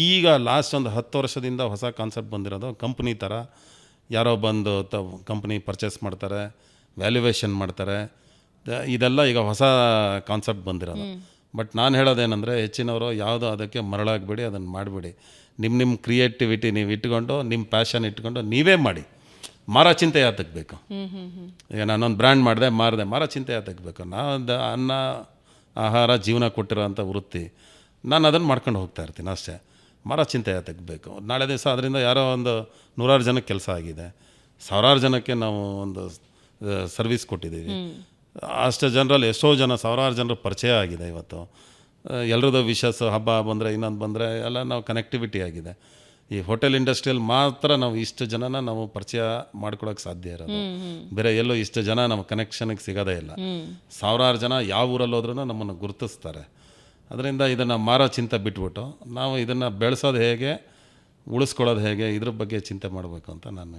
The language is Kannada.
ಈಗ ಲಾಸ್ಟ್ ಒಂದು 10 ವರ್ಷದಿಂದ ಹೊಸ ಕಾನ್ಸೆಪ್ಟ್ ಬಂದಿರೋದು, ಕಂಪ್ನಿ ಥರ ಯಾರೋ ಬಂದು ಕಂಪ್ನಿ ಪರ್ಚೇಸ್ ಮಾಡ್ತಾರೆ, ವ್ಯಾಲ್ಯೂಯೇಷನ್ ಮಾಡ್ತಾರೆ. ಇದೆಲ್ಲ ಈಗ ಹೊಸ ಕಾನ್ಸೆಪ್ಟ್ ಬಂದಿರೋದು. ಬಟ್ ನಾನು ಹೇಳೋದೇನೆಂದರೆ, ಹೆಚ್ಚಿನವರು ಯಾವುದೋ ಅದಕ್ಕೆ ಮರಳಾಗಬೇಡಿ, ಅದನ್ನು ಮಾಡಿಬಿಡಿ. ನಿಮ್ಮ ಕ್ರಿಯೇಟಿವಿಟಿ ನೀವು ಇಟ್ಕೊಂಡು, ನಿಮ್ಮ ಪ್ಯಾಷನ್ ಇಟ್ಕೊಂಡು ನೀವೇ ಮಾಡಿ. ಮಾರೋ ಚಿಂತೆ ಯಾತಕ್ಕೆ ಬೇಕು? ಈಗ ನಾನೊಂದು ಬ್ರ್ಯಾಂಡ್ ಮಾಡಿದೆ, ಮಾರೋ ಚಿಂತೆ ಯಾತಕ್ಕೆ ಬೇಕು? ನಾನು ಅನ್ನ ಆಹಾರ ಜೀವನ ಕೊಟ್ಟಿರೋಂಥ ವೃತ್ತಿ, ನಾನು ಅದನ್ನು ಮಾಡ್ಕೊಂಡು ಹೋಗ್ತಾ ಇರ್ತೀನಿ ಅಷ್ಟೇ. ಮಾರೋ ಚಿಂತೆ ಯಾತಕ್ಕೆ ಬೇಕು? ನಾಳೆ ದಿವಸ ಅದರಿಂದ ಯಾರೋ ಒಂದು 100 ಜನಕ್ಕೆ ಕೆಲಸ ಆಗಿದೆ, 1000 ಜನಕ್ಕೆ ನಾವು ಒಂದು ಸರ್ವಿಸ್ ಕೊಟ್ಟಿದ್ದೀವಿ. ಅಷ್ಟು ಜನರಲ್ಲಿ ಎಷ್ಟೋ ಜನ 1000 ಜನರು ಪರಿಚಯ ಆಗಿದೆ. ಇವತ್ತು ಎಲ್ರದ್ದು ವಿಶಸ್ ಹಬ್ಬ ಬಂದರೆ ಇನ್ನೊಂದು ಬಂದರೆ ಎಲ್ಲ ನಾವು ಕನೆಕ್ಟಿವಿಟಿ ಆಗಿದೆ. ಈ ಹೋಟೆಲ್ ಇಂಡಸ್ಟ್ರಿಯಲ್ಲಿ ಮಾತ್ರ ನಾವು ಇಷ್ಟು ಜನನ ನಾವು ಪರಿಚಯ ಮಾಡ್ಕೊಳಕ್ಕೆ ಸಾಧ್ಯ ಇರೋದು. ಬೇರೆ ಎಲ್ಲೋ ಇಷ್ಟು ಜನ ನಮ್ಮ ಕನೆಕ್ಷನ್ಗೆ ಸಿಗೋದೇ ಇಲ್ಲ. 1000 ಜನ ಯಾವ ಊರಲ್ಲಿ ಹೋದ್ರೂ ನಮ್ಮನ್ನು ಗುರುತಿಸ್ತಾರೆ. ಅದರಿಂದ ಇದನ್ನು ಮಾರೋ ಚಿಂತೆ ಬಿಟ್ಬಿಟ್ಟು ನಾವು ಇದನ್ನು ಬೆಳೆಸೋದು ಹೇಗೆ, ಉಳಿಸ್ಕೊಳ್ಳೋದು ಹೇಗೆ, ಇದ್ರ ಬಗ್ಗೆ ಚಿಂತೆ ಮಾಡಬೇಕು ಅಂತ ನಾನು